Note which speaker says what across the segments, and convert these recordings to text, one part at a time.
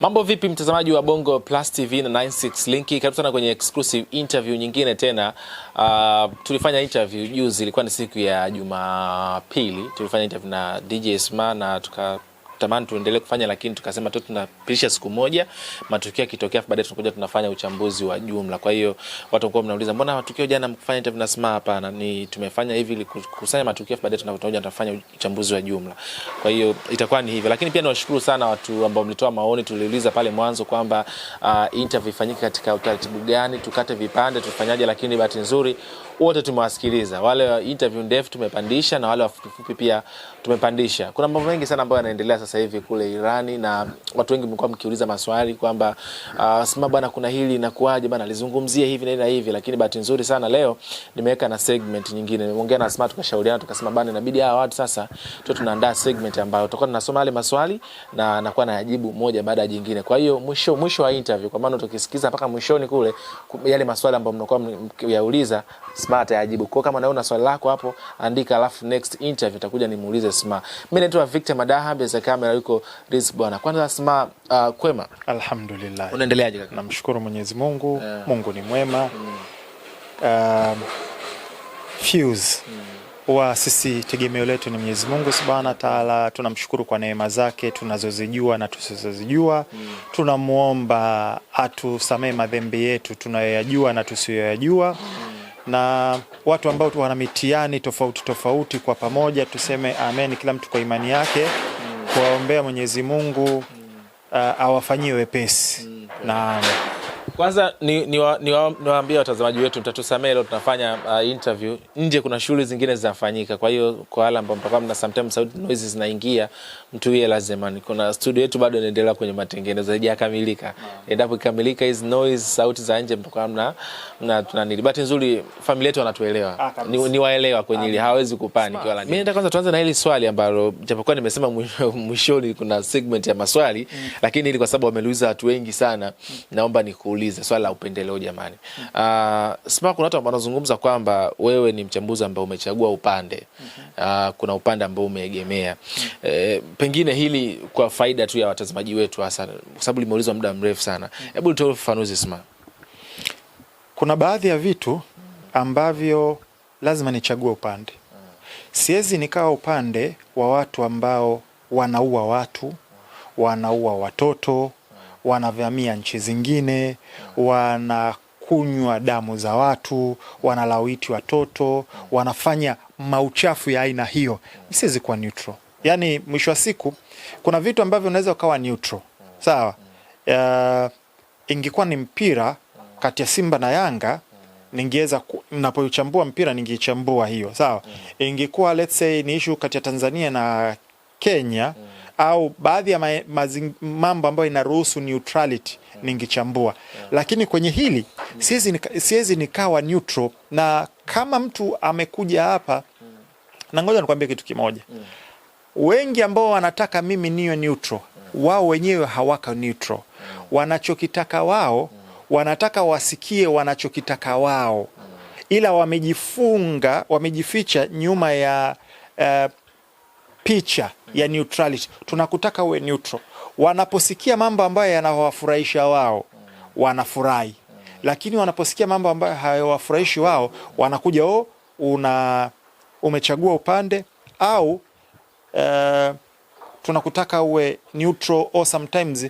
Speaker 1: Mambo vipi mtazamaji wa Bongo Plus TV na 96 Linki, karibu sana kwenye exclusive interview nyingine tena. Tulifanya interview juzi, ilikuwa ni siku ya Jumapili. Tulifanya interview na DJ Sma na tukatamani tuendelee kufanya, lakini tukasema tu tunapisha siku moja, matukio yakitokea baadaye tunakuja tunafanya uchambuzi wa jumla. Kwa hiyo watu wako mnauliza mbona matukio jana mkufanya interview na Sma? Hapana, ni tumefanya hivi ili kukusanya matukio baadaye tunakuja tunafanya uchambuzi wa jumla. Kwa hiyo itakuwa ni hivi, lakini pia nawashukuru sana watu ambao mlitoa maoni. Tuliuliza pale mwanzo kwamba interview ifanyike katika utaratibu gani, tukate vipande, tufanyaje, lakini bahati nzuri wote tumewasikiliza. Wale interview ndefu tumepandisha na wale wafupi pia tumepandisha. Kuna mambo mengi sana ambayo yanaendelea sasa hivi kule Irani, na watu wengi mlikuwa mkiuliza maswali kwamba Sma bwana, kuna hili inakuaje bwana, alizungumzia hivi na hivi. Lakini bahati nzuri sana leo nimeweka na segment nyingine. Nimeongea na Sma, tukashauriana, tukasema bwana, inabidi hawa watu sasa tunaandaa segment ambayo tutakuwa tunasoma yale maswali na nakuwa nayajibu moja baada ya jingine. Kwa hiyo mwisho wa interview, kwa maana tukisikiza mpaka mwishoni kule yale maswali ambayo mnakuwa mkiyauliza, Sma atayajibu. Kwa kama unaona swali lako hapo andika, alafu next interview itakuja nimuulize Sma. Mimi naitwa Victor Madaha, mbele kamera yuko Rizk bwana. Kwanza Sma, kwema?
Speaker 2: Alhamdulillah.
Speaker 1: Unaendeleaje kaka?
Speaker 2: Namshukuru Mwenyezi Mungu. Mungu ni mwema. Fuse wa sisi tegemeo letu ni Mwenyezi Mungu Subhanahu wa Ta'ala. Tunamshukuru kwa neema zake tunazozijua na tusizozijua. Tunamuomba atusamee madhambi yetu tunayoyajua na tusiyoyajua. Na watu ambao wana mitihani tofauti kwa pamoja tuseme amen, kila mtu kwa imani yake, kuwaombea Mwenyezi Mungu awafanyie wepesi. Na
Speaker 1: kwanza niwaambie watazamaji wetu, mtatusamee leo tunafanya interview nje, kuna shughuli zingine zinafanyika. Kwa hiyo kwa wale ambao mpaka mna sometimes sound noises zinaingia, mtu yeye lazima kuna studio yetu bado inaendelea kwenye matengenezo, haijakamilika. Endapo ikamilika hizo noise sauti za nje mpaka mna tunanili. Bahati nzuri familia yetu wanatuelewa. Ni waelewa kwenye ile, hawezi kupanic wala. Mimi nataka kwanza tuanze na hili swali ambalo japokuwa nimesema mwishoni kuna segment ya maswali, lakini ili kwa sababu wameuliza watu wengi sana, naomba nikuulize swala la upendeleo jamani. Sma, kuna watu ambao wanazungumza kwamba wewe ni mchambuzi ambao umechagua upande. Kuna upande ambao umeegemea. Pengine hili kwa faida tu ya watazamaji wetu hasa kwa sababu limeulizwa muda mrefu sana. Hebu tutoe ufafanuzi Sma.
Speaker 2: Kuna baadhi ya vitu ambavyo lazima nichague upande. Siwezi nikawa upande wa watu ambao wanaua watu, wanaua watoto, wanavamia nchi zingine, wanakunywa damu za watu, wanalawiti watoto, wanafanya mauchafu ya aina hiyo. Siwezi kuwa neutral. Yani mwisho wa siku kuna vitu ambavyo unaweza ukawa neutral. Sawa? Ingekuwa ni mpira kati ya Simba na Yanga, ningeweza ninapochambua mpira ningechambua hiyo. Sawa? Ingekuwa let's say ni issue kati ya Tanzania na Kenya, au baadhi ya mambo ambayo inaruhusu neutrality ningechambua. Lakini kwenye hili siwezi nikawa neutral. Na kama mtu amekuja hapa, na ngoja nikwambie kitu kimoja. Wengi ambao wanataka mimi niwe neutral, wao wenyewe hawaka neutral. Wanachokitaka wao, wanataka wasikie wanachokitaka wao, ila wamejificha nyuma ya picha ya neutrality. Tunakutaka uwe neutral. Wanaposikia mambo ambayo yanawafurahisha wao, wanafurahi. Lakini wanaposikia mambo ambayo hayawafurahishi wao, wanakuja umechagua upande, au tunakutaka uwe neutral. Or sometimes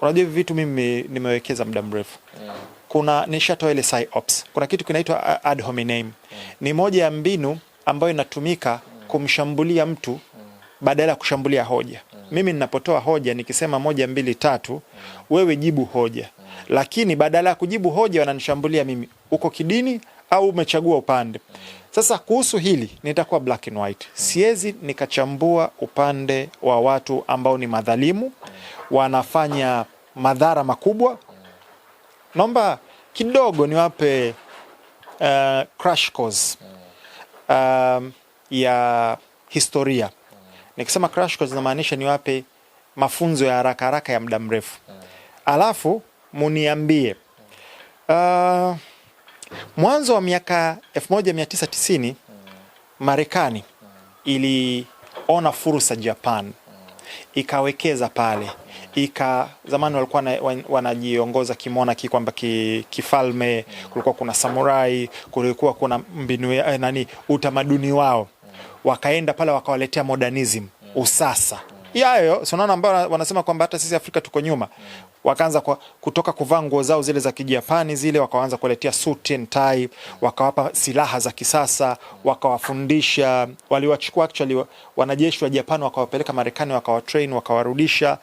Speaker 2: unajua vitu mimi nimewekeza muda mrefu. Nishatoa ile psyops. Kuna kitu kinaitwa ad hominem. Ni moja ya mbinu ambayo inatumika kumshambulia mtu badala ya kushambulia hoja. Mimi ninapotoa hoja nikisema 1 2 3, wewe jibu hoja. Lakini badala ya kujibu hoja wananishambulia mimi. Uko kidini au umechagua upande? Sasa kuhusu hili nitakuwa black and white. Siwezi nikachambua upande wa watu ambao ni madhalimu, wanafanya madhara makubwa. Naomba kidogo niwape crash course ya historia. Nikisema crash course inamaanisha niwape mafunzo ya haraka ya muda mrefu. Alafu muniambie mwanzo wa miaka 1990 Marekani iliona fursa Japan. ikawekeza pale, zamani walikuwa wanajiongoza kimonarchy kwamba kifalme, kulikuwa kuna samurai, kulikuwa kuna mbinu utamaduni wao, wakaenda pale wakawaletea modernism, usasa yayo. So unaona ambao wanasema kwamba hata sisi Afrika tuko nyuma, wakaanza kutoka kuvaa nguo zao zile za Kijapani zile, wakaanza kuletea suit and tie, wakawapa silaha za kisasa, wakawafundisha, waliwachukua actually wanajeshi wa Japan wakawapeleka Marekani, wakawatrain, wakawarudisha,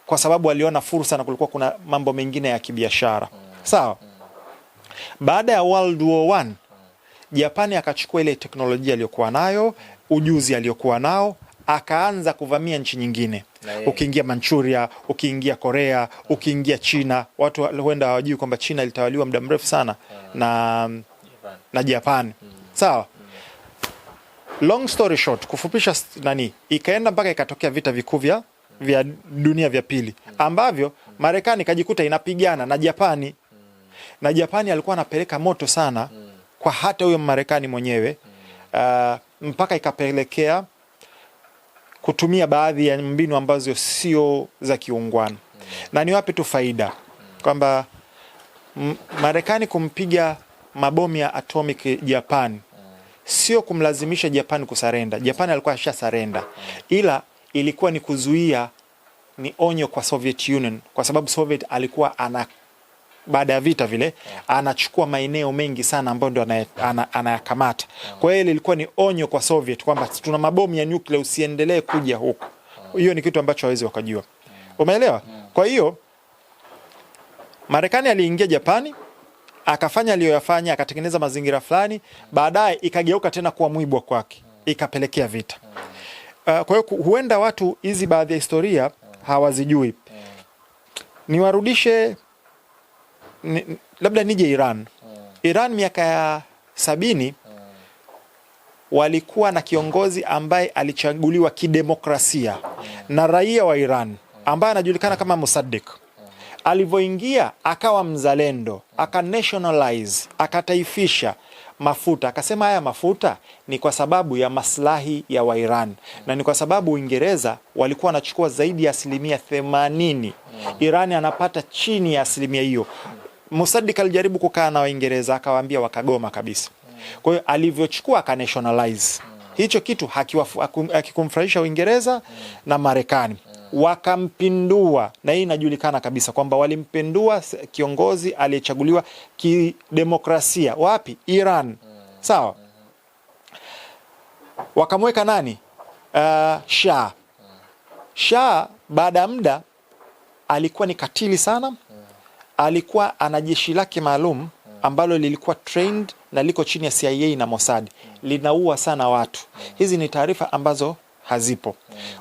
Speaker 2: kwa sababu waliona fursa na kulikuwa kuna mambo mengine ya kibiashara. Sawa. Baada ya World War 1, Japani akachukua ile teknolojia aliyokuwa nayo, ujuzi aliyokuwa nao, akaanza kuvamia nchi nyingine. Ukiingia Manchuria, ukiingia Korea, ukiingia China. Watu huenda hawajui kwamba China ilitawaliwa muda mrefu sana na Japan. Sawa. Long story short, kufupisha ikaenda mpaka ikatokea vita vikuu vya dunia vya pili, ambavyo Marekani kajikuta inapigana na Japani. Na Japani alikuwa anapeleka moto sana kwa hata huyo Marekani mwenyewe, mpaka ikapelekea kutumia baadhi ya mbinu ambazo sio za kiungwana. Na ni wapi tu faida kwamba Marekani kumpiga mabomu ya atomic Japan sio kumlazimisha Japan kusarenda. Japan alikuwa ashasarenda, ila ilikuwa ni kuzuia, ni onyo kwa Soviet Union, kwa sababu Soviet alikuwa baada ya vita vile anachukua maeneo mengi sana ambayo ndio anayakamata. Kwa hiyo ilikuwa ni onyo kwa Soviet kwamba tuna mabomu ya nuclear, usiendelee kuja huko. Hiyo ni kitu ambacho hawezi wakajua. Umeelewa? Kwa hiyo Marekani aliingia Japani, akafanya aliyoyafanya, akatengeneza mazingira fulani, baadaye ikageuka tena kuwa mwibwa kwake, ikapelekea vita. Kwa hiyo huenda watu hizi baadhi ya historia hawazijui. Niwarudishe labda nije Iran. Iran miaka ya 70 walikuwa na kiongozi ambaye alichaguliwa kidemokrasia na raia wa Iran, ambaye anajulikana kama Mossadegh. Alivyoingia akawa mzalendo, nationalize, akataifisha mafuta, akasema haya mafuta ni kwa sababu ya maslahi ya Wairan, na ni kwa sababu Uingereza walikuwa wanachukua zaidi ya 80%, Irani anapata chini ya 80% hiyo. Mossadegh alijaribu kukaa na Waingereza, akawaambia, wakagoma kabisa. Kwa hiyo alivyochukua nationalize, hicho kitu hakikumfurahisha Uingereza na Marekani, wakampindua. Na hii inajulikana kabisa kwamba walimpindua kiongozi aliyechaguliwa kidemokrasia. Wapi? Iran. Sawa. Wakamweka nani? Shah. Shah baada ya muda alikuwa ni katili sana. Alikuwa ana jeshi lake maalum ambalo lilikuwa trained na liko chini ya CIA na Mossad. Linaua sana watu. Hizi ni taarifa ambazo hazipo.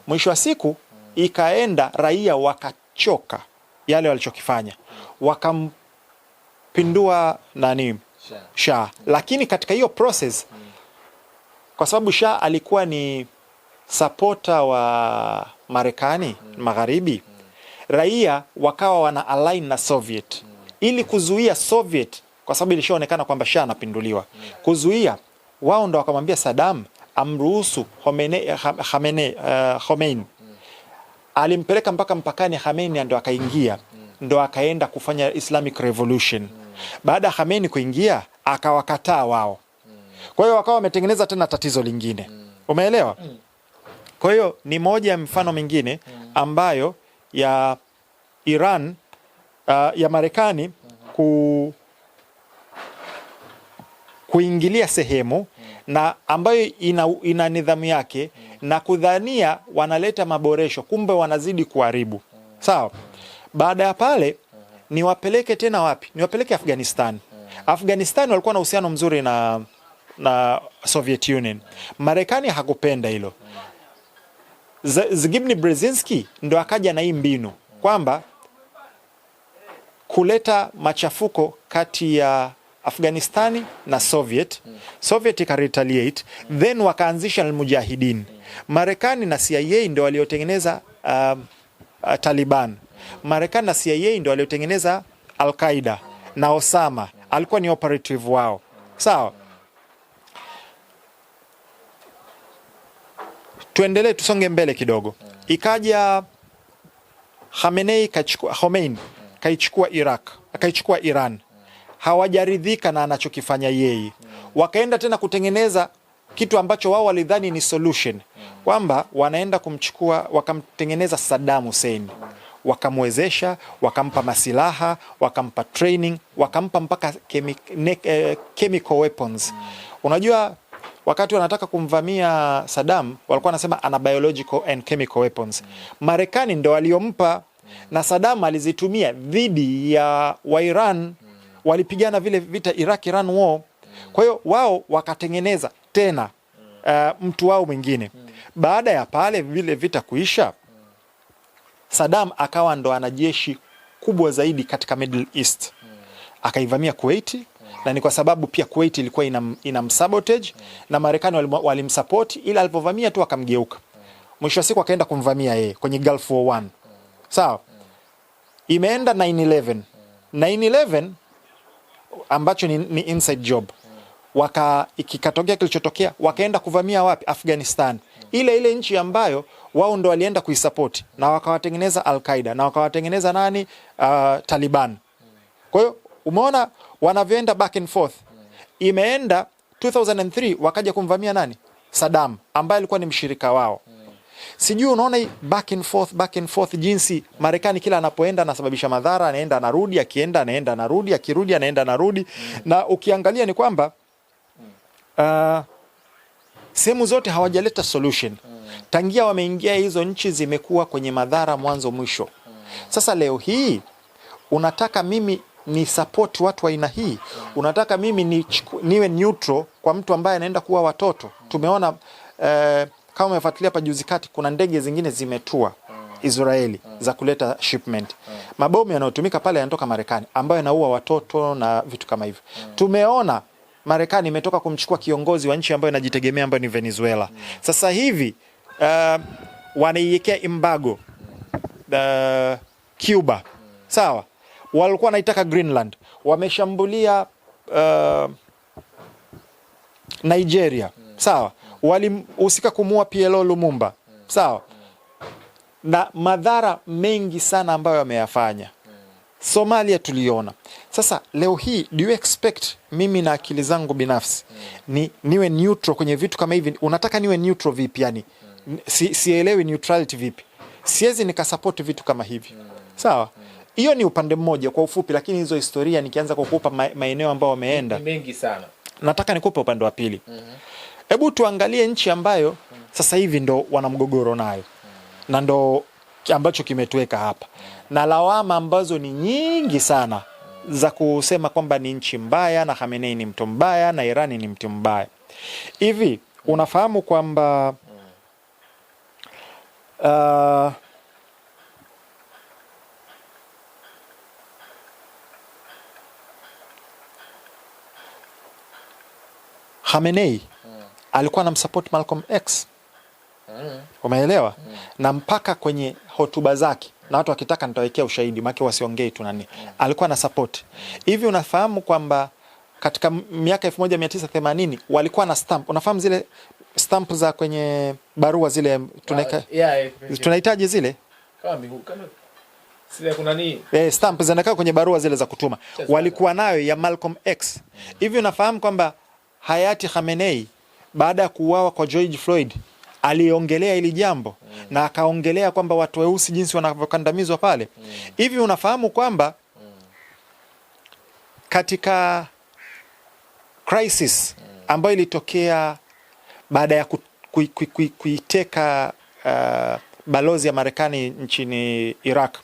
Speaker 2: Mwisho wa siku ikaenda raia wakachoka yale walichokifanya, wakampindua Shah. Lakini katika hiyo process, kwa sababu Shah alikuwa ni supporter wa Marekani magharibi, raia wakawa wana align na Soviet ili kuzuia Soviet, kwa sababu ilishaonekana kwamba Shah anapinduliwa. Kuzuia wao, ndo wakamwambia Saddam amruhusu Khomeini. Alimpeleka mpaka mpakani Khomeini, ndo akaingia, ndo akaenda kufanya Islamic Revolution. Baada ya Khomeini kuingia, akawakataa wao. Kwa hiyo wakawa wametengeneza tena tatizo lingine. Umeelewa? Kwa hiyo ni moja ya mfano mingine ambayo ya Iran, ya Marekani kuingilia sehemu na ambayo ina nidhamu yake na kudhania wanaleta maboresho, kumbe wanazidi kuharibu. Sawa. Baada ya pale niwapeleke tena wapi? Niwapeleke Afghanistan. Afghanistan walikuwa na uhusiano mzuri na Soviet Union. Marekani hakupenda hilo. Zbigniew Brzezinski ndo akaja na hii mbinu kwamba kuleta machafuko kati ya Afghanistani na Soviet. Soviet ikaretaliate, then wakaanzisha al-Mujahideen. Marekani na CIA ndio waliotengeneza Taliban. Marekani na CIA ndio waliotengeneza Al-Qaeda, na Osama alikuwa ni operative wao. Sawa. Tuendelee, tusonge mbele kidogo. ikaja Khomeini kaichukua Iraq, akaichukua Iran. Hawajaridhika na anachokifanya yeye, wakaenda tena kutengeneza kitu ambacho wao walidhani ni solution, kwamba wanaenda kumchukua, wakamtengeneza Saddam Hussein, wakamwezesha, wakampa masilaha, wakampa training, wakampa mpaka chemical weapons. Unajua wakati wanataka kumvamia Saddam walikuwa wanasema ana biological and chemical weapons. Marekani ndo waliompa, na Saddam alizitumia dhidi ya Wairan. Walipigana vile vita Iraq-Iran war. Kwa hiyo wao wakatengeneza tena mtu wao mwingine. Baada ya pale vile vita kuisha, Saddam akawa ndo ana jeshi kubwa zaidi katika Middle East. Akaivamia Kuwait, na ni kwa sababu pia Kuwait ilikuwa inamsabotage, na Marekani walimsupport, ila alipovamia tu akamgeuka. Mwisho wa siku akaenda kumvamia yeye kwenye Gulf War 1. Sawa? Imeenda 9/11 ambacho ni inside job. Ikikatokea kilichotokea, wakaenda kuvamia wapi? Afghanistan. Ile nchi ambayo wao ndo walienda kuisupport, na wakawatengeneza Al-Qaeda, na wakawatengeneza nani? Taliban. Kwa hiyo umeona wanavyoenda back and forth. Imeenda 2003 wakaja kumvamia nani? Saddam, ambaye alikuwa ni mshirika wao. Sijui unaona hii back and forth jinsi Marekani kila anapoenda anasababisha madhara, anaenda anarudi, akienda anaenda anarudi, akirudi anaenda anarudi. Na ukiangalia ni kwamba sehemu zote hawajaleta solution. Tangia wameingia hizo nchi zimekuwa kwenye madhara mwanzo mwisho. Sasa leo hii unataka mimi ni support watu wa aina hii? Unataka mimi niwe neutral kwa mtu ambaye anaenda kuwa watoto? Tumeona kama umefuatilia hapa juzi kati, kuna ndege zingine zimetua Israeli za kuleta shipment. Mabomu yanayotumika pale yanatoka Marekani, ambayo yanaua watoto na vitu kama hivyo. Tumeona Marekani imetoka kumchukua kiongozi wa nchi ambayo inajitegemea, ambayo ni Venezuela. Sasa hivi wanaiwekea embargo Cuba. Sawa? Walikuwa wanaitaka Greenland. Wameshambulia Nigeria. Sawa? Walihusika kumuua PLO Lumumba. Sawa? Na madhara mengi sana ambayo wameyafanya. Somalia tuliona. Sasa leo hii do you expect mimi na akili zangu binafsi niwe neutral kwenye vitu kama hivi? Unataka niwe neutral vipi yani? Sielewi neutrality vipi. Siwezi nikasupport vitu kama hivi. Sawa? Hiyo ni upande mmoja kwa ufupi, lakini hizo historia nikianza kukupa maeneo ambayo wameenda
Speaker 1: mengi sana.
Speaker 2: Nataka nikupe upande wa pili. Hebu tuangalie nchi ambayo sasa hivi ndo wana mgogoro nayo. Na ndo ambacho kimetuweka hapa. Na lawama ambazo ni nyingi sana za kusema kwamba ni nchi mbaya, na Khamenei ni mtu mbaya, na Irani ni mtu mbaya. Hivi unafahamu kwamba Khamenei alikuwa anamsupport Malcolm X. Umeelewa? Na mpaka kwenye hotuba zake, na watu wakitaka nitawekea ushahidi, maki wasiongei tu nani. Alikuwa na support. Hivi unafahamu kwamba katika miaka 1980 walikuwa na stamp. Unafahamu zile stamp za kwenye barua zile tunahitaji zile?
Speaker 1: Kama sile kuna nini?
Speaker 2: Stamp zinakaa kwenye barua zile za kutuma. Walikuwa nayo ya Malcolm X. Hivi unafahamu kwamba hayati Khamenei baada ya kuuawa kwa George Floyd aliongelea hili jambo na akaongelea kwamba watu weusi jinsi wanavyokandamizwa pale. Hivi unafahamu kwamba katika crisis ambayo ilitokea baada ya kuiteka balozi ya Marekani nchini Iraq,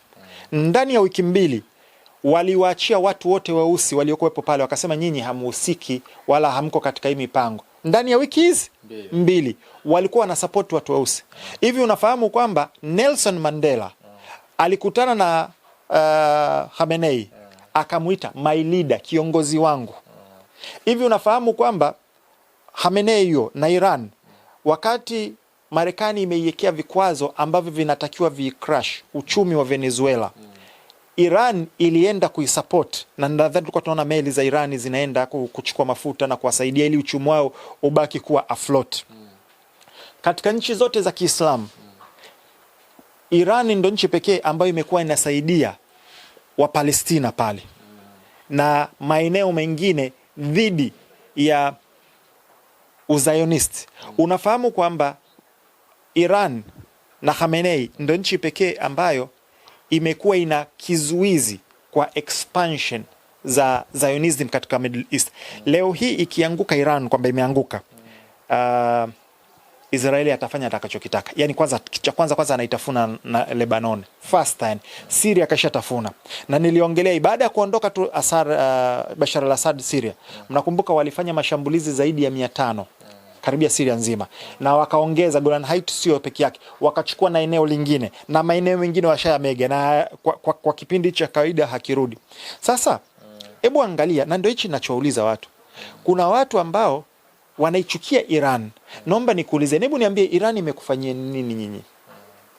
Speaker 2: ndani ya wiki mbili waliwaachia watu wote weusi waliokuwepo pale, wakasema nyinyi hamuhusiki wala hamko katika hii mipango. Ndani ya wiki hizi mbili walikuwa wana support watu weusi. Hivi unafahamu kwamba Nelson Mandela alikutana na Khamenei akamuita my leader, kiongozi wangu. Hivi unafahamu kwamba Khamenei hiyo na Iran, wakati Marekani imeiwekea vikwazo ambavyo vinatakiwa vicrash uchumi wa Venezuela, Iran ilienda kuisupport, na nadhani tulikuwa tunaona meli za Iran zinaenda kuchukua mafuta na kuwasaidia ili uchumi wao ubaki kuwa afloat. Katika nchi zote za Kiislamu Iran ndo nchi pekee ambayo imekuwa inasaidia wa Palestina pale na maeneo mengine dhidi ya Uzionist. Unafahamu kwamba Iran na Khamenei ndo nchi pekee ambayo imekuwa ina kizuizi kwa expansion za Zionism katika Middle East. Leo hii ikianguka Iran kwamba imeanguka, Israeli atafanya atakachokitaka. Yani kwanza anaitafuna na Lebanon. First time. Syria kashatafuna. Na niliongelea baada ya kuondoka tu Bashar al-Assad Syria. Mnakumbuka walifanya mashambulizi zaidi ya 500 karibia Syria nzima. Na wakaongeza Golan Heights sio peke yake. Wakachukua na eneo lingine na maeneo mengine washayamega na kwa kipindi cha kawaida hakirudi. Sasa hebu angalia, na ndio hichi ninachouliza watu. Kuna watu ambao wanaichukia Iran. Naomba nikuulize, hebu niambie, Iran imekufanyia nini nyinyi?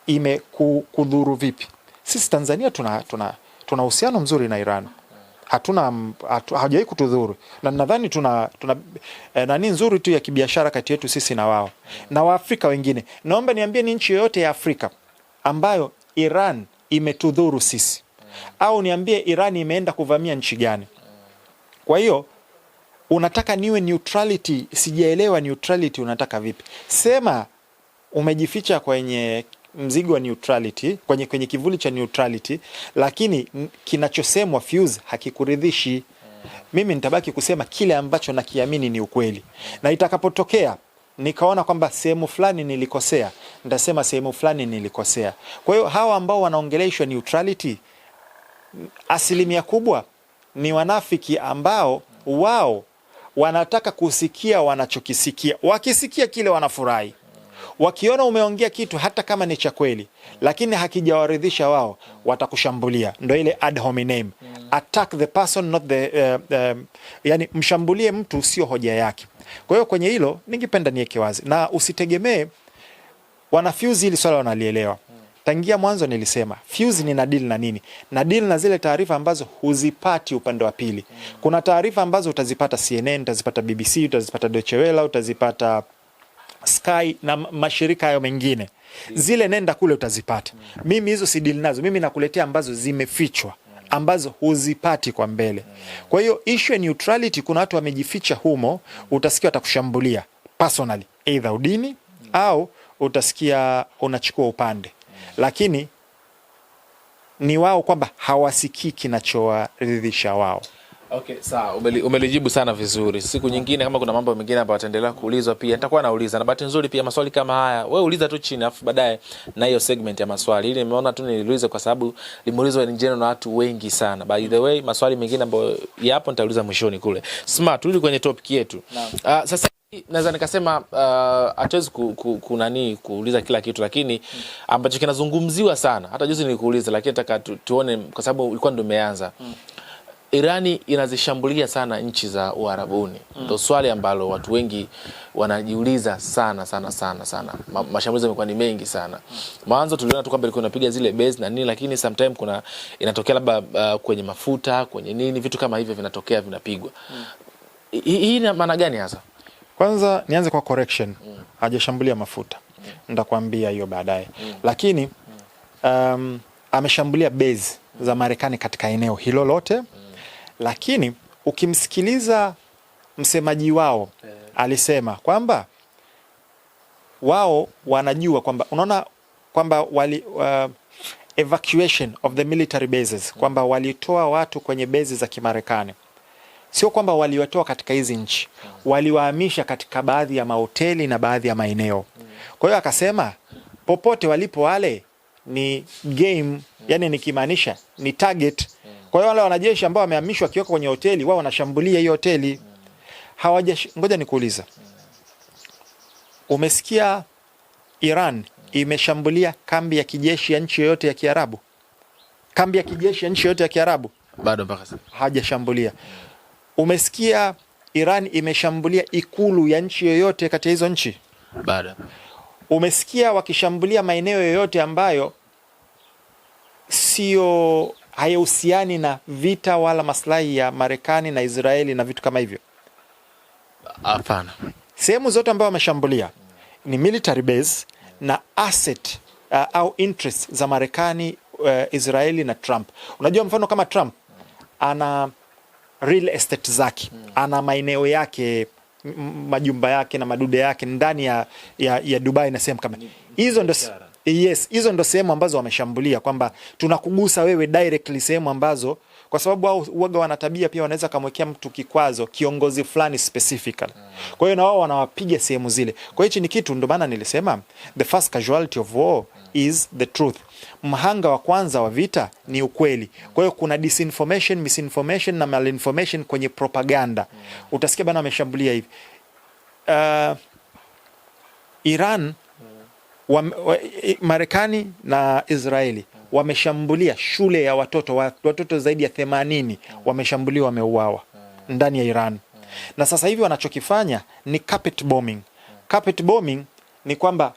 Speaker 2: Imekudhuru vipi? Sisi Tanzania tuna uhusiano mzuri na Iran. Hajawahi kutudhuru. Na nadhani tuna nani nzuri tu ya kibiashara kati yetu sisi na wao. Na Waafrika wengine. Naomba niambie ni nchi yoyote ya Afrika ambayo Iran imetudhuru sisi. Au niambie Iran imeenda kuvamia nchi gani? Kwa hiyo unataka niwe neutrality, sijaelewa neutrality unataka vipi? Sema umejificha kwenye mzigo wa neutrality, kwenye kivuli cha neutrality, lakini kinachosemwa fuse hakikuridhishi. Mimi nitabaki kusema kile ambacho nakiamini ni ukweli. Na itakapotokea nikaona kwamba sehemu fulani nilikosea, nitasema sehemu fulani nilikosea. Kwa hiyo hawa ambao wanaongeleshwa neutrality, asilimia kubwa ni wanafiki ambao wao wanataka kusikia wanachokisikia. Wakisikia kile wanafurahi. Wakiona umeongea kitu hata kama ni cha kweli lakini hakijawaridhisha wao, watakushambulia. Ndio ile ad hominem. Attack the person not the yani mshambulie mtu sio hoja yake. Kwa hiyo kwenye hilo ningependa niweke wazi na usitegemee wanafuse hili swala wanalielewa. Tangia mwanzo nilisema fuse ni na deal na nini? Na deal na zile taarifa ambazo huzipati upande wa pili. Kuna taarifa ambazo utazipata CNN, utazipata BBC, utazipata Deutsche Welle, utazipata Sky na mashirika hayo mengine. Zile nenda kule utazipata. Mimi hizo si deal nazo. Mimi nakuletea ambazo zimefichwa, ambazo huzipati kwa mbele. Kwa hiyo issue neutrality, kuna watu wamejificha humo, utasikia atakushambulia personally, either udini au utasikia unachukua upande. Lakini ni wao kwamba hawasikii kinachowaridhisha wao.
Speaker 1: Okay, sawa. Umelijibu sana vizuri. Siku nyingine kama kuna mambo mengine ambayo wataendelea kuulizwa pia nitakuwa nauliza. Na bahati nzuri pia maswali kama haya wewe uliza tu chini afu baadaye na hiyo segment ya maswali. Ili nimeona tu niliulize kwa sababu limeulizwa in general na watu wengi sana. By the way, maswali mengine ambayo yapo nitauliza mwishoni kule. Smart, turudi kwenye topic yetu. Sasa naweza nikasema hatuwezi kuuliza kila kitu, lakini ambacho kinazungumziwa sana hata juzi nilikuuliza, lakini nataka tuone kwa sababu ilikuwa ndio imeanza. Irani inazishambulia sana nchi za Uarabuni. Ndio swali ambalo watu wengi wanajiuliza sana. Mashambulizi yamekuwa ni mengi sana. Mwanzo tuliona tu kwamba ilikuwa inapiga zile base na nini, lakini sometimes kuna inatokea labda kwenye mafuta, kwenye nini, vitu kama hivyo vinatokea vinapigwa. Hii ina maana gani hasa?
Speaker 2: Kwanza nianze kwa correction. Hajashambulia mafuta. Nitakwambia hiyo baadaye. Lakini ameshambulia base za Marekani katika eneo hilo lote. Lakini ukimsikiliza msemaji wao alisema kwamba wao wanajua kwamba, unaona kwamba evacuation of the military bases, kwamba walitoa watu kwenye bases za Kimarekani. Sio kwamba waliwatoa katika hizi nchi, waliwahamisha katika baadhi ya mahoteli na baadhi ya maeneo. Kwa hiyo akasema popote walipo wale ni game, yani nikimaanisha ni target. Kwa hiyo wale wanajeshi ambao wamehamishwa kiweko kwenye hoteli, wao wanashambulia hiyo hoteli. Ngoja nikuuliza. Umesikia Iran imeshambulia kambi ya kijeshi ya nchi yoyote ya Kiarabu? Kambi ya kijeshi ya nchi yoyote ya Kiarabu?
Speaker 1: Bado mpaka sasa
Speaker 2: hajashambulia. Umesikia Iran imeshambulia ikulu ya nchi yoyote kati ya hizo nchi?
Speaker 1: Bado.
Speaker 2: Umesikia wakishambulia maeneo yoyote ambayo sio hayahusiani na vita wala maslahi ya Marekani na Israeli na vitu kama hivyo?
Speaker 1: Hapana.
Speaker 2: Sehemu zote ambazo wameshambulia ni military base na asset au interests za Marekani, Israeli na Trump. Unajua mfano kama Trump ana real estate zake, ana maeneo yake, majumba yake na madude yake ndani ya Dubai na sehemu kama hizo. Ndo yes, hizo ndo sehemu ambazo wameshambulia kwamba tunakugusa wewe directly, sehemu ambazo kwa sababu wao uoga wana tabia pia, wanaweza kamwekea mtu kikwazo, kiongozi fulani specifically. Kwa hiyo na wao wanawapiga sehemu zile. Kwa hiyo hichi ni kitu, ndo maana nilisema the first casualty of war is the truth. Mhanga wa kwanza wa vita ni ukweli. Kwa hiyo kuna disinformation, misinformation na malinformation kwenye propaganda. Utasikia bana wameshambulia hivi. Iran, Marekani na Israeli wameshambulia shule ya watoto zaidi ya 80 wameshambuliwa, wameuawa ndani ya Iran. Na sasa hivi wanachokifanya ni carpet bombing. Carpet bombing ni kwamba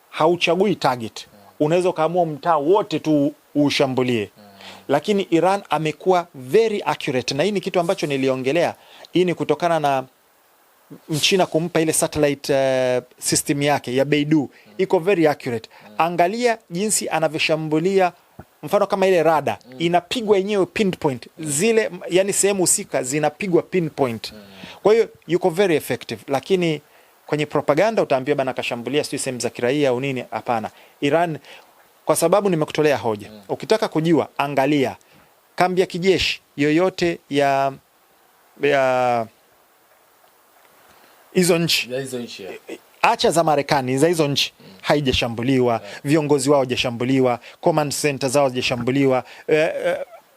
Speaker 2: hauchagui target. Unaweza kaamua mtaa wote tu ushambulie. Lakini Iran amekuwa very accurate, na hii ni kitu ambacho niliongelea. Hii ni kutokana na Mchina kumpa ile satellite system yake ya Beidou, iko very accurate. Angalia jinsi anavyoshambulia, mfano kama ile rada inapigwa yenyewe pinpoint, zile yani sehemu husika zinapigwa pinpoint. Kwa hiyo yuko very effective. Lakini kwenye propaganda utaambia bana kashambulia sio sehemu za kiraia au nini. Hapana. Iran, kwa sababu nimekutolea hoja, ukitaka kujua, angalia kambi ya kijeshi yoyote ya hizo nchi, acha za Marekani, za hizo nchi haijashambuliwa, viongozi wao hawajashambuliwa, command center zao hawajashambuliwa,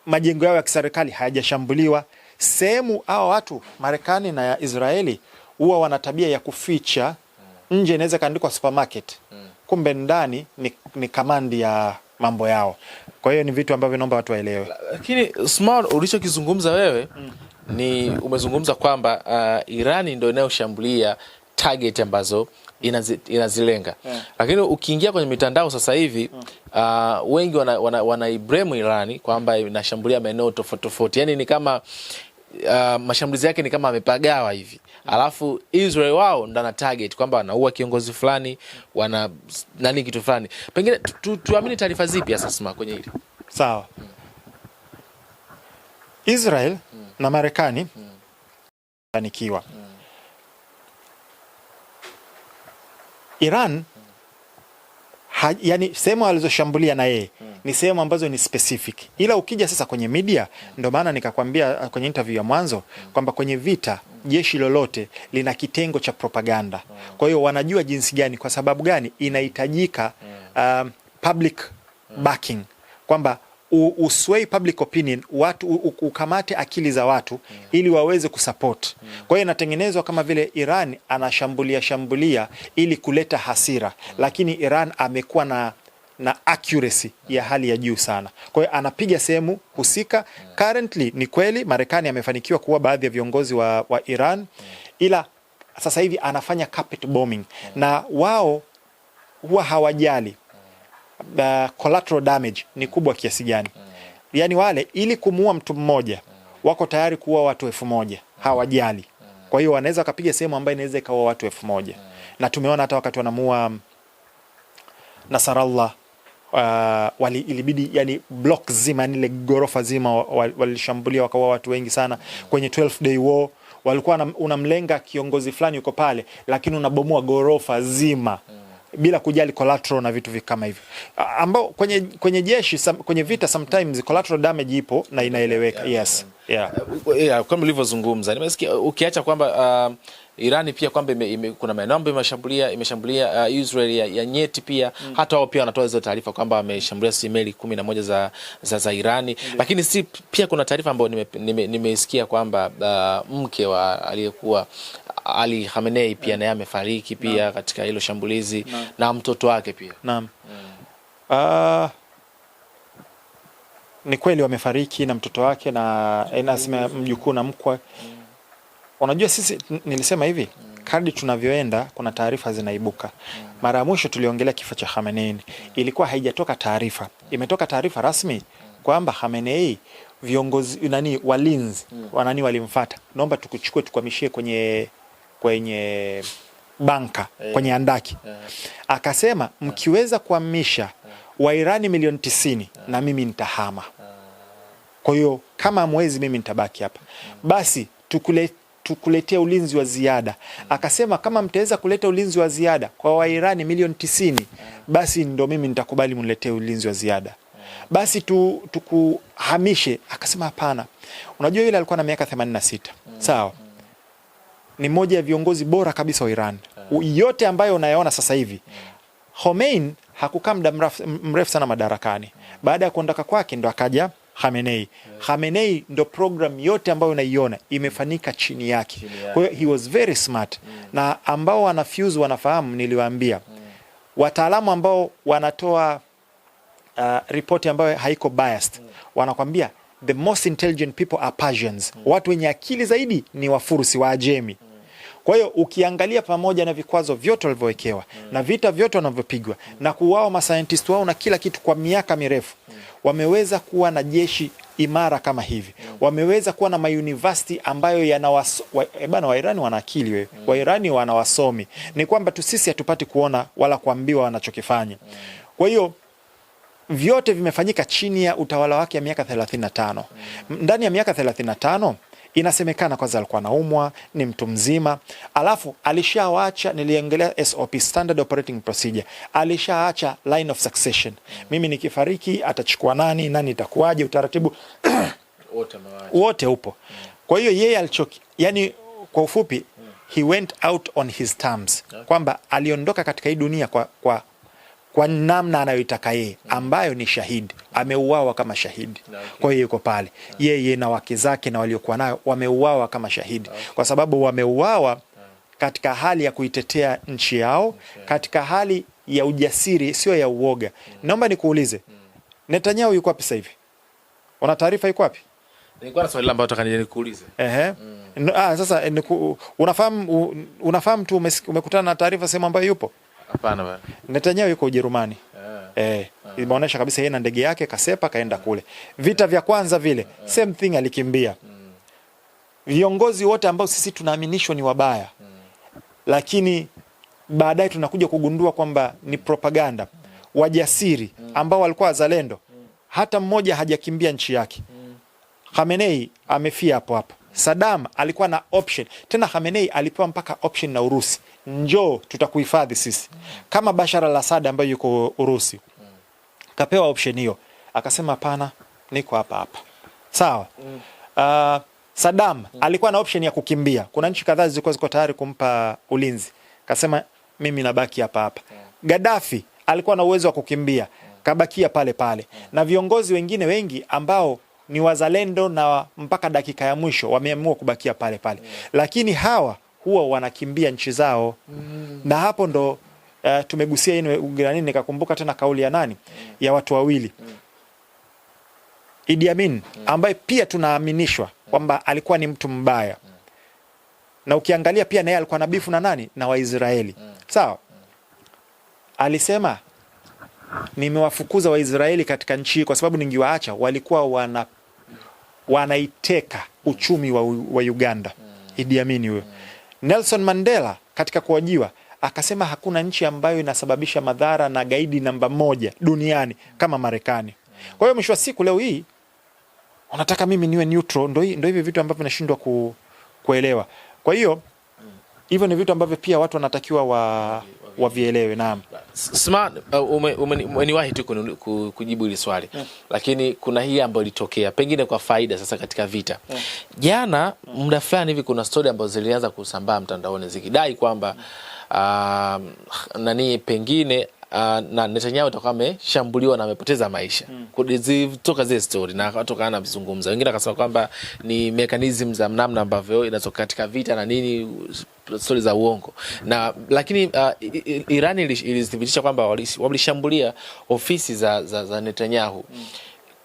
Speaker 2: majengo yao ya kiserikali hayajashambuliwa. Sehemu hao watu Marekani na Israeli huwa wana tabia ya kuficha. Nje inaweza kaandikwa supermarket, kumbe ndani ni kamandi ya mambo yao. Kwa hiyo ni vitu ambavyo naomba watu waelewe.
Speaker 1: Lakini smart ulichokizungumza wewe ni umezungumza kwamba Irani ndio inayoshambulia target ambazo inazilenga. Lakini ukiingia kwenye mitandao sasa hivi wengi wanaibremu Irani kwamba inashambulia maeneo tofauti tofauti. Yaani ni kama mashambulizi yake ni kama amepagawa hivi. Alafu Israel wao ndo na target kwamba wanaua kiongozi fulani, wana nani kitu fulani. Pengine tuamini taarifa zipi sasa kwenye hili?
Speaker 2: Sawa. Israel na Marekani fanikiwa. Iran yani sehemu alizoshambulia na yeye ni sehemu ambazo ni specific. Ila ukija sasa kwenye media, ndio maana nikakwambia kwenye interview ya mwanzo kwamba kwenye vita jeshi lolote lina kitengo cha propaganda. Kwa hiyo wanajua jinsi gani, kwa sababu gani inahitajika public backing, kwamba usway public opinion, watu ukamate akili za watu ili waweze kusupport. Kwa hiyo inatengenezwa kama vile Iran anashambulia ili kuleta hasira, lakini Iran amekuwa na accuracy ya hali ya juu sana. Kwa hiyo anapiga sehemu husika. Currently ni kweli Marekani amefanikiwa kuua baadhi ya viongozi wa Iran, ila sasa hivi anafanya carpet bombing, na wao huwa hawajali collateral damage ni kubwa kiasi gani. Yani wale ili kumuua mtu mmoja wako tayari kuua watu 1000, hawajali. Kwa hiyo wanaweza kupiga sehemu ambayo inaweza ikaua watu 1000. Na tumeona hata wakati wanamuua Nasrallah, ilibidi yani block zima, ile gorofa zima walishambulia wakaua watu wengi sana. Kwenye 12 day war walikuwa unamlenga kiongozi fulani yuko pale, lakini unabomoa gorofa zima bila kujali collateral na vitu kama hivyo, ambao kwenye jeshi kwenye vita sometimes collateral damage ipo na inaeleweka. Yes.
Speaker 1: Kama ulivyozungumza, nimesikia ukiacha kwamba Irani pia kwamba kuna maeneo ambayo imeshambulia Israel ya nyeti pia. Hata wao pia wanatoa hizo taarifa kwamba wameshambulia meli 11 za Irani. Lakini si pia kuna taarifa ambayo nimesikia kwamba mke wa aliyekuwa Ali Khamenei pia naye amefariki pia katika hilo shambulizi na mtoto wake pia.
Speaker 2: Naam. Ni kweli wamefariki na mtoto wake na inasema mjukuu na mkwe. Unajua sisi nilisema hivi, kadri tunavyoenda kuna taarifa zinaibuka. Mara ya mwisho tuliongelea kifo cha Khamenei, ilikuwa haijatoka taarifa. Imetoka taarifa rasmi kwamba Khamenei viongozi walinzi walimfuata, naomba tukuchukue tukwamishie kwenye banka kwenye handaki. Akasema mkiweza kuhamisha Wairani milioni 90 na mimi nitahama. Kwa hiyo kama mwezi mimi nitabaki hapa. Basi tukuletea ulinzi wa ziada. Akasema kama mtaweza kuleta ulinzi wa ziada kwa Wairani milioni 90, basi ndo mimi nitakubali mniletee ulinzi wa ziada. Basi tukuhamishe. Akasema hapana. Unajua yule alikuwa na miaka 86. Sawa. Ni mmoja ya viongozi bora kabisa wa Iran. Yote ambayo unayaona sasa hivi. Khomeini hakukaa muda mrefu sana madarakani. Baada ya kuondoka kwake ndo akaja Khamenei. Khamenei ndo program yote ambayo unaiona imefanyika chini yake. Kwa hiyo he was very smart. Na ambao wanafuse wanafahamu, niliwaambia. Wataalamu ambao wanatoa ripoti ambayo haiko biased, wanakwambia the most intelligent people are Persians. Watu wenye akili zaidi ni Wafursi, Waajemi. Kwa hiyo ukiangalia pamoja na vikwazo vyote walivyowekewa na vita vyote wanavyopigwa na kuwao mascientist wao na kila kitu kwa miaka mirefu, wameweza kuwa na jeshi imara kama hivi. Wameweza kuwa na mauniversity ambayo bana, Wairani wana akili wewe. Wairani wana wasomi. Ni kwamba tu sisi hatupati kuona wala kuambiwa wanachokifanya. Kwa hiyo vyote vimefanyika chini ya utawala wake ya miaka 35. Ndani ya miaka 35 inasemekana kwanza alikuwa anaumwa, ni mtu mzima, alafu alishaacha, niliangalia SOP, standard operating procedure, alishaacha line of succession. Mimi nikifariki atachukua nani itakuwaje, utaratibu wote upo. Kwa hiyo yeye yani kwa ufupi, he went out on his terms. Kwamba aliondoka katika hii dunia kwa namna anayoitaka yeye, ambayo ni shahidi. Ameuawa kama shahidi. Kwa hiyo yuko pale. Yeye na wake zake na waliokuwa nayo wameuawa kama shahidi. Kwa sababu wameuawa katika hali ya kuitetea nchi yao, katika hali ya ujasiri, sio ya uoga. Naomba nikuulize, Netanyahu yuko wapi sasa hivi? Una taarifa yuko wapi?
Speaker 1: Nilikuwa na swali ambalo nataka nikuulize.
Speaker 2: Sasa unafahamu tu umekutana na taarifa sehemu ambayo yupo?
Speaker 1: Hapana bwana.
Speaker 2: Netanyahu yuko Ujerumani. Imeonyesha kabisa yeye na ndege yake kasepa kaenda kule. Vita vya kwanza vile, same thing, alikimbia. Viongozi wote ambao sisi tunaaminishwa ni wabaya, lakini baadaye tunakuja kugundua kwamba ni propaganda. Wajasiri ambao walikuwa wazalendo, hata mmoja hajakimbia nchi yake. Khamenei amefia hapo hapo. Saddam alikuwa na option. Tena Khamenei alipewa mpaka option na Urusi. Njoo tutakuhifadhi sisi. Kama Bashar al-Assad ambaye yuko Urusi. Kapewa option hiyo. Akasema hapana, niko hapa. Sawa. Saddam alikuwa na option ya kukimbia. Kuna nchi kadhaa ziko tayari kumpa ulinzi. Akasema mimi nabaki hapa. Gaddafi alikuwa na uwezo wa kukimbia. Kabakia pale pale. Na viongozi wengine wengi ambao ni wazalendo na mpaka dakika ya mwisho wameamua kubakia pale pale. Lakini hawa huwa wanakimbia nchi zao. Na hapo ndo tumegusia nini, nikakumbuka tena kauli ya nani? Ya watu wawili. Idi Amin ambaye pia tunaaminishwa kwamba alikuwa ni mtu mbaya. Na ukiangalia pia naye alikuwa na bifu na nani? Na Waisraeli. Sawa? Alisema nimewafukuza Waisraeli katika nchi kwa sababu ningiwaacha walikuwa wanaiteka uchumi wa Uganda. Idi Amin huyo. Nelson Mandela katika kuhojiwa akasema hakuna nchi ambayo inasababisha madhara na gaidi namba 1 duniani kama Marekani. Kwa hiyo mwisho wa siku leo hii unataka mimi niwe neutral, ndio hivi vitu ambavyo nashindwa kuelewa. Kwa hiyo hivyo ni vitu ambavyo pia watu wanatakiwa wavielewe. Naam.
Speaker 1: Smart, umeniwahi tu kujibu hili swali. Lakini kuna hii ambayo ilitokea pengine kwa faida sasa katika vita. Jana muda fulani hivi kuna story ambazo zilianza kusambaa mtandaoni zikidai kwamba pengine na Netanyahu atakuwa ameshambuliwa na amepoteza maisha. Kutoka zile story na watu kana vizungumza. Wengine wakasema kwamba ni mechanism za namna ambavyo inatoka katika vita na nini, story za uongo. Lakini Iran ilithibitisha kwamba walishambulia ofisi za Netanyahu.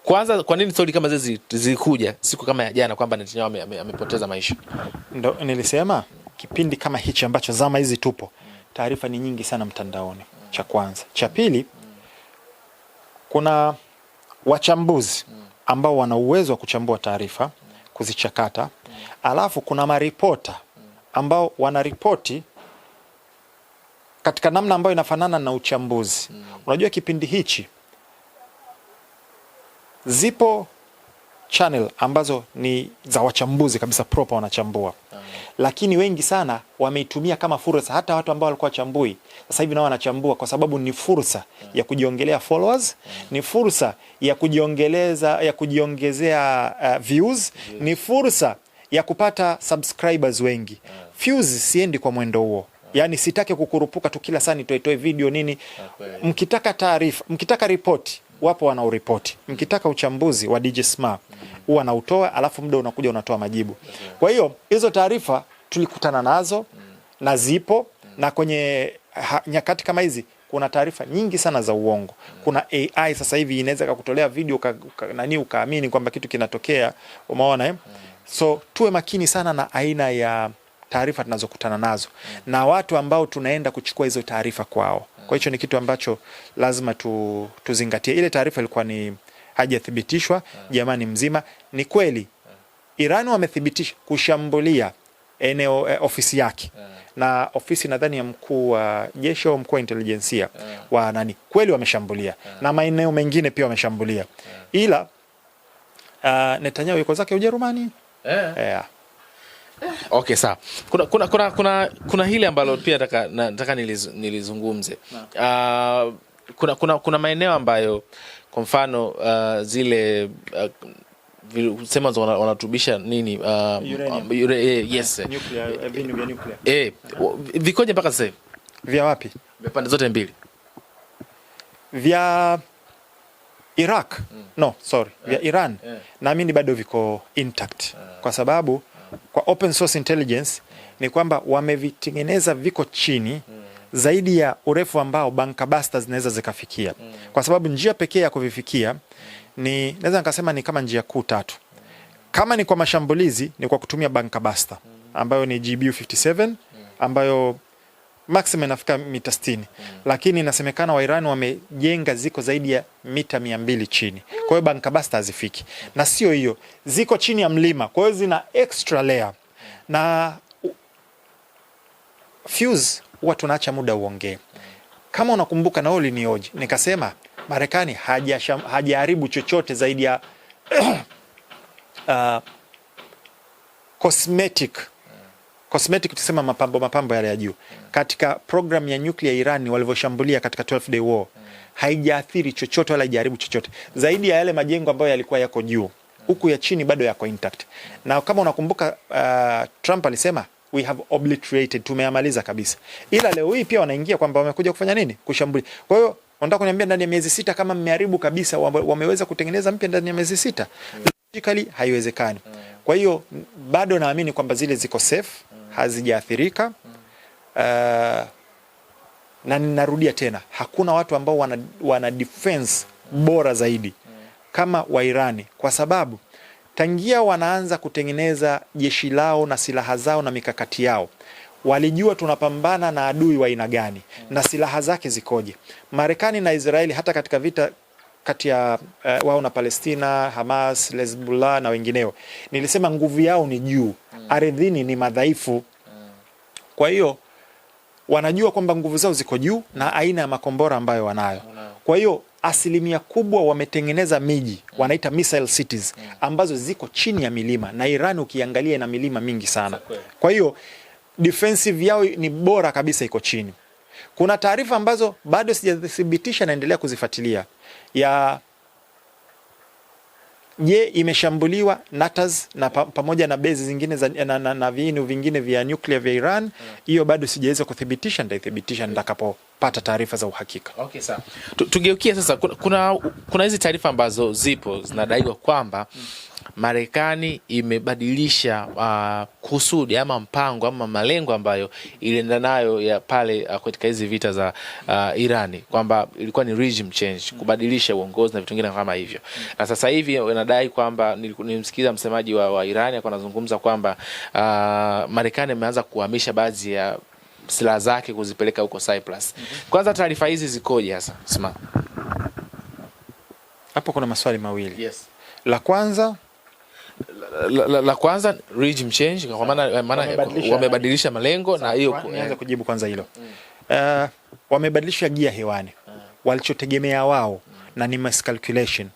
Speaker 1: Kwanza kwa nini story kama hizi zilikuja siku kama ya jana kwamba Netanyahu amepoteza maisha?
Speaker 2: Ndio nilisema kipindi kama hichi ambacho zama hizi tupo, taarifa ni nyingi sana mtandaoni. Cha kwanza. Cha pili, kuna wachambuzi ambao wana uwezo wa kuchambua taarifa, kuzichakata. Alafu kuna maripota ambao wanaripoti katika namna ambayo inafanana na uchambuzi. Unajua kipindi hichi zipo channel ambazo ni za wachambuzi kabisa proper wanachambua. Lakini wengi sana wameitumia kama fursa, hata watu ambao walikuwa wachambui sasa hivi nao wanachambua kwa sababu ni fursa ya kujiongelea followers, ni fursa ya kujiongezea views, ni fursa ya kupata subscribers wengi. Views siendi kwa mwendo huo. Yaani sitaki kukurupuka tu kila saa nitoe video nini. Mkitaka taarifa, mkitaka ripoti, wapo wanauripoti. Mkitaka uchambuzi wa DJ Sma huwa anautoa, alafu muda unakuja unatoa majibu. Kwa hiyo hizo taarifa tulikutana nazo na zipo, na kwenye nyakati kama hizi kuna taarifa nyingi sana za uongo. Kuna AI sasa hivi inaweza kukutolea video ukaamini kwamba kitu kinatokea, umeona So tuwe makini sana na aina ya taarifa tunazokutana nazo na watu ambao tunaenda kuchukua hizo taarifa kwao. Kwa hiyo ni kitu ambacho lazima tuzingatie. Ile taarifa ilikuwa ni hajathibitishwa jamani mzima. Ni kweli Iran wamethibitisha kushambulia eneo ofisi yake na ofisi nadhani ya mkuu wa jeshi au mkuu wa intelijensia wa nani, kweli wameshambulia na maeneo mengine pia wameshambulia, ila Netanyahu yuko zake Ujerumani.
Speaker 1: Okay, sawa. Kuna hili ambalo pia nataka nilizungumze. Kuna maeneo ambayo kwa mfano zile sema wanatubisha nini yes,
Speaker 2: nuclear.
Speaker 1: Vikoje mpaka sasa hivi?
Speaker 2: Vya wapi?
Speaker 1: Vya pande zote mbili.
Speaker 2: Vya Iraq vya Iran naamini bado viko intact kwa sababu kwa open source intelligence ni kwamba wamevitengeneza viko chini zaidi ya urefu ambao bunker busters zinaweza zikafikia, kwa sababu njia pekee ya kuvifikia ni naweza nikasema ni kama njia kuu tatu. Kama ni kwa mashambulizi ni kwa kutumia bunker buster ambayo ni GBU-57 ambayo maximum inafika mita 60, lakini inasemekana wa Iran wamejenga ziko zaidi ya mita 200 chini. Kwa hiyo bunker buster hazifiki. Na sio hiyo, ziko chini ya mlima, kwa hiyo zina extra layer. Na fuse huwa tunaacha muda uongee. Kama unakumbuka na oli nioje, nikasema Marekani hajaharibu chochote zaidi ya cosmetic tusema mapambo yale ya juu. Katika program ya nuclear Iran walivyoshambulia katika 12 day war, haijaathiri chochote wala haijaharibu chochote zaidi ya yale majengo ambayo yalikuwa yako juu. Huku ya chini bado yako intact. Na kama unakumbuka Trump alisema we have obliterated, tumeyamaliza kabisa. Ila leo hii pia wanaingia kwamba wamekuja kufanya nini? Kushambulia. Kwa hiyo wanataka kuniambia ndani ya miezi 6 kama mmeharibu kabisa, wameweza kutengeneza mpya ndani ya miezi 6? Logically haiwezekani. Kwa hiyo bado naamini kwamba zile ziko safe, hazijaathirika. Na ninarudia tena, hakuna watu ambao wana defense bora zaidi kama wa Irani, kwa sababu tangia wanaanza kutengeneza jeshi lao na silaha zao na mikakati yao, walijua tunapambana na adui wa aina gani na silaha zake zikoje. Marekani na Israeli hata katika vita kati ya wao na Palestina, Hamas, Hezbollah na wengineo, nilisema nguvu yao ni juu, ardhini ni madhaifu. Kwa hiyo wanajua kwamba nguvu zao ziko juu na aina ya makombora ambayo wanayo. Kwa hiyo asilimia kubwa wametengeneza miji wanaita missile cities ambazo ziko chini ya milima, na Iran ukiangalia ina milima mingi sana. Kwa hiyo defensive yao ni bora kabisa, iko chini. Kuna taarifa ambazo bado sijathibitisha, naendelea kuzifuatilia ya imeshambuliwa Natanz na pamoja na base zingine na viinu vingine vya nuclear vya Iran. Hiyo bado sijaweza kuthibitisha, nitaithibitisha nitakapopata taarifa za uhakika.
Speaker 1: Okay, sawa. Tugeukie sasa, kuna hizi taarifa ambazo zipo zinadaiwa kwamba Marekani imebadilisha kusudi ama mpango ama malengo ambayo ilienda nayo ya pale katika hizi vita za Irani, kwamba ilikuwa ni regime change, kubadilisha uongozi na vitu vingine kama hivyo. Na sasa hivi wanadai kwamba, nilimsikiza msemaji wa Irani alikuwa anazungumza kwamba Marekani imeanza kuhamisha baadhi ya silaha zake kuzipeleka huko Cyprus. Kwanza taarifa hizi zikoje hasa? Sema.
Speaker 2: Hapo kuna maswali mawili.
Speaker 1: Yes.
Speaker 2: La
Speaker 1: kwanza regime change, kwa maana wamebadilisha malengo. Na hiyo
Speaker 2: nianze kujibu kwanza hilo. wamebadilisha gia hewani walichotegemea wao, na ni miscalculation,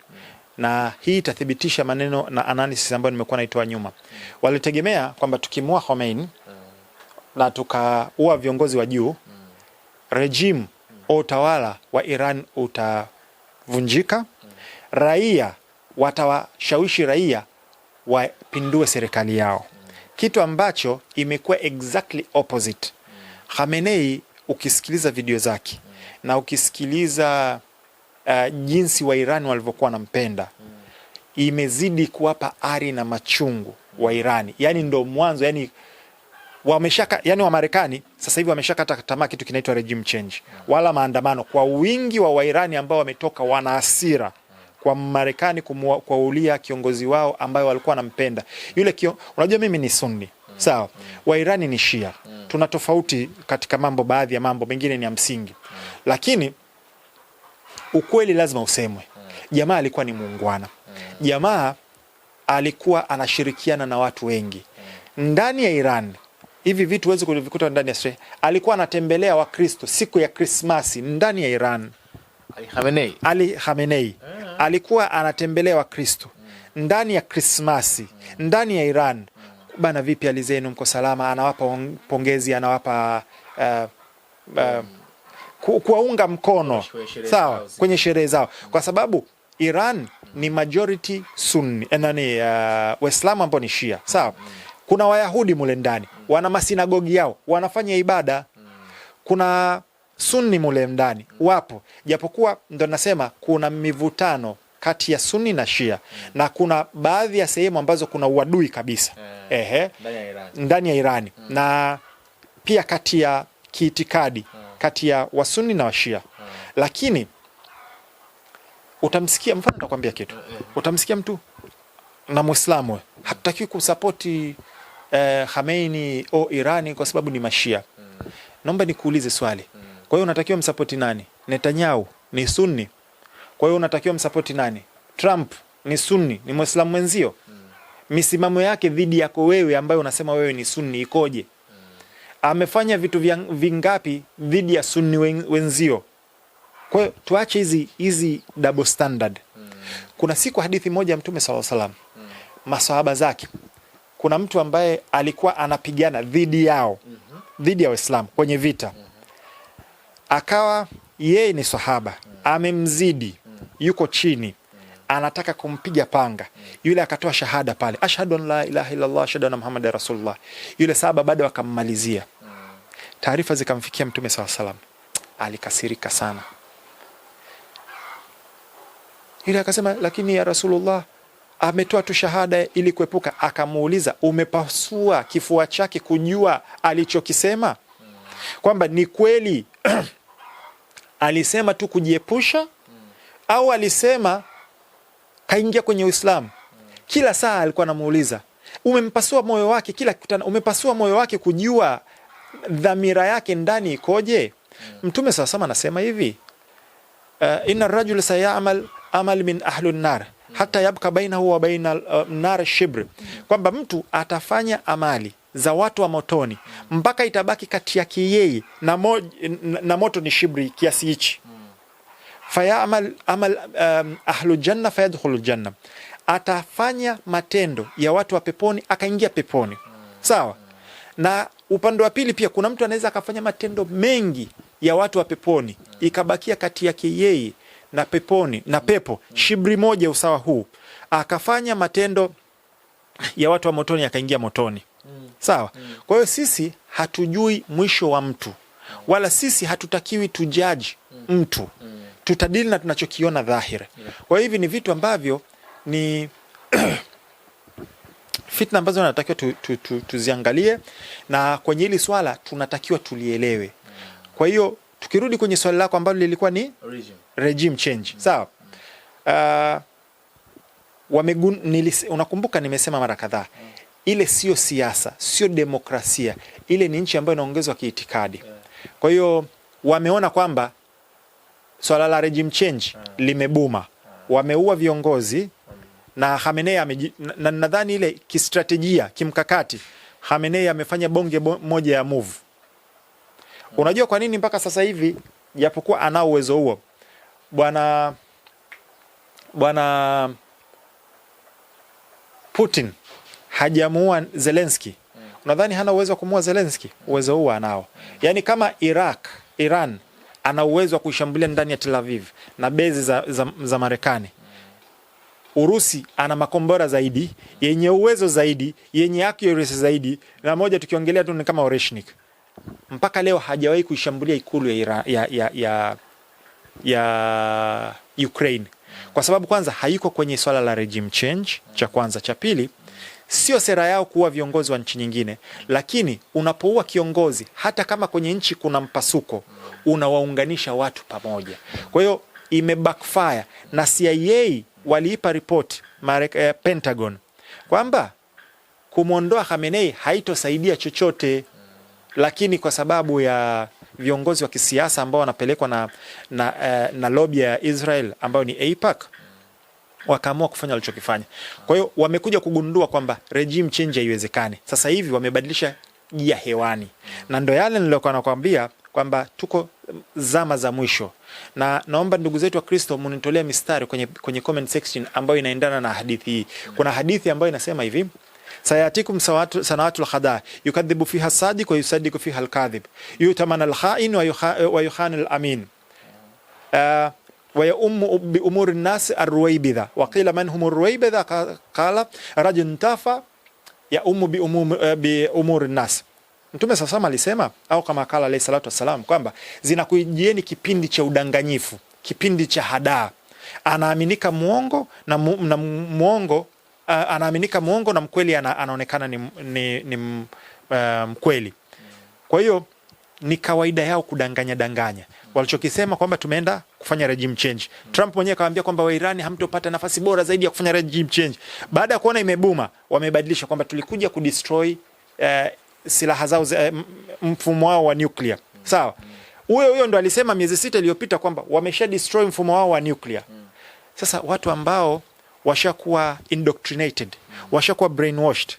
Speaker 2: na hii itathibitisha maneno na analysis ambayo nimekuwa naitoa nyuma. Walitegemea kwamba tukimua Khomeini na tukaua viongozi wa juu, regime au utawala wa Iran utavunjika, raia watawashawishi raia wapindue serikali yao, kitu ambacho imekuwa exactly opposite. Khamenei, ukisikiliza video zake na ukisikiliza jinsi wa Iran walivyokuwa wanampenda, imezidi kuwapa ari na machungu wa Irani. Yani ndo mwanzo, yani wa Marekani sasa hivi wameshakata tamaa kitu kinaitwa regime change wala maandamano, kwa wingi wa Wairani ambao wametoka wana hasira kwa Marekani kuulia kiongozi wao ambaye walikuwa wanampenda. Unajua mimi ni Sunni, sawa? Wairani ni Shia. Tuna tofauti katika mambo, baadhi ya mambo mengine ni ya msingi. Lakini ukweli lazima usemwe. Jamaa alikuwa ni muungwana. Jamaa alikuwa anashirikiana na watu wengi. Ndani ya Iran, hivi vitu huwezi kuvikuta ndani ya Syria. Alikuwa anatembelea Wakristo siku ya Krismasi ndani ya Iran. Ali Khamenei alikuwa anatembelea Wakristo ndani ya Krismasi ndani ya Iran. Bana, vipi hali zenu, mko salama? Anawapa pongezi, anawapa kuwaunga mkono, sawa, kwenye sherehe zao, kwa sababu Iran ni majority Sunni, Waislamu ambao ni Shia, sawa. Kuna Wayahudi mule ndani, wana masinagogi yao, wanafanya ibada. Kuna Sunni mule ndani wapo, japokuwa ndo nasema kuna mivutano kati ya Sunni na Shia, na kuna baadhi ya sehemu ambazo kuna uadui kabisa ndani ya Irani, na pia kati ya kiitikadi kati ya Wasunni na Washia. Lakini utamsikia, mfano nitakwambia kitu, utamsikia mtu na Muislamu hataki kusapoti Khamenei au Irani kwa sababu ni Mashia. Naomba nikuulize swali. Kwa hiyo unatakiwa msapoti nani? Netanyahu ni Sunni. Kwa hiyo unatakiwa msapoti nani? Trump ni Sunni, ni Muislamu mwenzio. Misimamo yake dhidi yako wewe ambaye unasema wewe ni Sunni ikoje? Amefanya vitu vingapi dhidi ya Sunni wenzio? Kwa hiyo tuache hizi double standard. Kuna siku hadithi moja ya Mtume SAW, maswahaba zake, kuna mtu ambaye alikuwa anapigana dhidi yao, dhidi ya Waislamu kwenye vita. Akawa yeye ni sahaba, amemzidi, yuko chini, anataka kumpiga panga. Yule akatoa shahada pale, ashhadu an la ilaha illallah ashhadu anna muhammadar rasulullah. Yule sahaba bado akammalizia. Taarifa zikamfikia Mtume SAW. Alikasirika sana. Yule akasema, lakini ya Rasulullah, ametoa tu shahada ili kuepuka. Akamuuliza, umepasua kifua chake kujua alichokisema? Kwamba ni kweli alisema tu kujiepusha, au alisema kaingia kwenye Uislamu? Kila saa alikuwa anamuuliza, umempasua moyo wake, kila kutana umepasua moyo wake kujua dhamira yake ndani ikoje? Mtume SAW anasema hivi, inna ar-rajul sayamal amal min ahli an-nar hata yabqa bainahu wa baina nar shibr, kwamba mtu atafanya amali za watu wa motoni mpaka itabaki kati yake yeye na moto ni shibri kiasi hichi. Fayamal ahlu janna fayadkhulu janna, atafanya matendo ya watu wa peponi akaingia peponi, sawa. Na upande wa pili pia kuna mtu anaweza akafanya matendo mengi ya watu wa peponi ikabakia kati yake yeye na peponi na pepo shibri moja usawa huu, akafanya matendo ya watu wa motoni akaingia motoni, sawa. Kwa hiyo sisi hatujui mwisho wa mtu, wala sisi hatutakiwi tujaji mtu, tutadili na tunachokiona dhahiri. Kwa hivi ni vitu ambavyo ni fitna ambazo tunatakiwa tuziangalie, na kwenye hili swala tunatakiwa tulielewe. Kwa hiyo tukirudi kwenye swali lako ambalo lilikuwa ni regime change, sawa. Unakumbuka nimesema mara kadhaa, ile sio siasa, sio demokrasia, ile ni nchi ambayo inaongezwa kiitikadi. Kwa hiyo wameona kwamba swala la regime change limebuma, wameua viongozi, na Khamenei nadhani ile kistrategia, kimkakati, Khamenei amefanya bonge moja ya move. Unajua kwa nini mpaka sasa hivi japokuwa ana uwezo huo bwana Putin hajamuua Zelensky? Unadhani hana uwezo wa kumuua Zelensky? Uwezo huo anao. Yani kama Iran ana uwezo wa kuishambulia ndani ya Tel Aviv na bezi za Marekani, Urusi ana makombora zaidi, yenye uwezo zaidi, yenye accuracy zaidi, na moja tukiongelea tu ni kama Oreshnik. Mpaka leo hajawahi kuishambulia ikulu ya Ukraine. Kwa sababu kwanza hayuko kwenye swala la regime change, cha kwanza. Cha pili, sio sera yao kuua viongozi wa nchi nyingine, lakini unapoua kiongozi, hata kama kwenye nchi kuna mpasuko, unawaunganisha watu pamoja. Kwa hiyo backfire, na CIA waliipa report Pentagon kwamba kumwondoa Khamenei haitosaidia chochote, lakini kwa sababu ya viongozi wa kisiasa ambao wanapelekwa na lobby ya Israel ambao ni AIPAC, wakaamua kufanya walichokifanya. Kwa hiyo wamekuja kugundua kwamba regime change haiwezekani. Sasa hivi wamebadilisha gia hewani, na ndo yale nilokuwa nakwambia kwamba tuko zama za mwisho, na naomba ndugu zetu wa Kristo mnitolea mistari kwenye comment section ambayo inaendana na hadithi hii. Kuna hadithi ambayo inasema hivi: sayatikum sanawatul khada yukadhibu fiha sadiq wa yusaddiqu fiha al-kadhib yutaman al-kha'in wa yukhan al-amin wa ya'ummu bi umuri an-nas ar-ruwaybidha wa qila man hum ar-ruwaybidha qala rajulun tafa ya'ummu bi umuri an-nas. Mtume sasa alisema, au kama kala alayhi salatu wasalam, kwamba zinakujieni kipindi cha udanganyifu, kipindi cha hadaa. Anaaminika muongo na muongo anaaminika muongo na mkweli anaonekana ni mkweli. Kwa hiyo ni kawaida yao danganya. Walichokisema kwamba tumeenda kufanya regime change. Trump mwenyewe kawaambia kwamba Wairani hamtopata nafasi bora zaidi ya kufanya regime change. Baada ya kuona imebuma, wamebadilisha kwamba tulikuja kudestroy silaha zao, mfumo wao wa nuclear. Sawa? Huyo ndo alisema miezi 6 iliyopita kwamba wamesha destroy mfumo wao wa nuclear. Sasa watu ambao washakuwa indoctrinated, washakuwa brainwashed,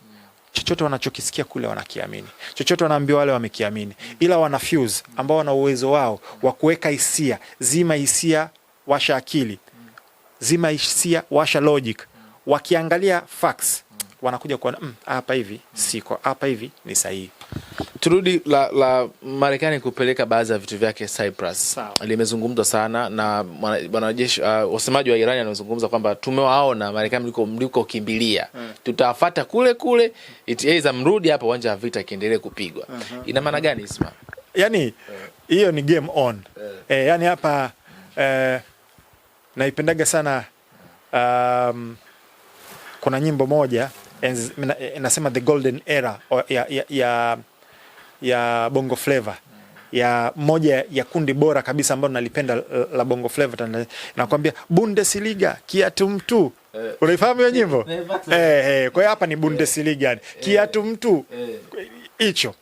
Speaker 2: chochote wanachokisikia kule wanakiamini, chochote wanaambiwa wale wamekiamini, ila wana fuse ambao wana uwezo wao wa kuweka hisia, zima hisia washa akili, zima hisia washa logic, wakiangalia facts wanakuja kuona hapa hivi siko, hapa hivi ni sahihi.
Speaker 1: Turudi la Marekani kupeleka baadhi ya vitu vyake Cyprus. Limezungumzwa sana na wanajeshi, wasemaji wa Iran wanazungumza kwamba tumewaona Marekani mliko kimbilia. Tutawafuata kule itiza mrudi hapa uwanja wa vita kiendelee kupigwa. Ina maana gani Isma?
Speaker 2: Yani hiyo ni game on. Yani hapa naipendaga sana kuna nyimbo moja inasema the golden era ya Bongo Flava, ya moja ya kundi bora kabisa ambalo nalipenda la Bongo Flava, nakwambia Bundesliga kiatu mtu. Unaifahamu hiyo nyimbo? Kwa hiyo hapa ni Bundesliga, kiatu mtu hicho.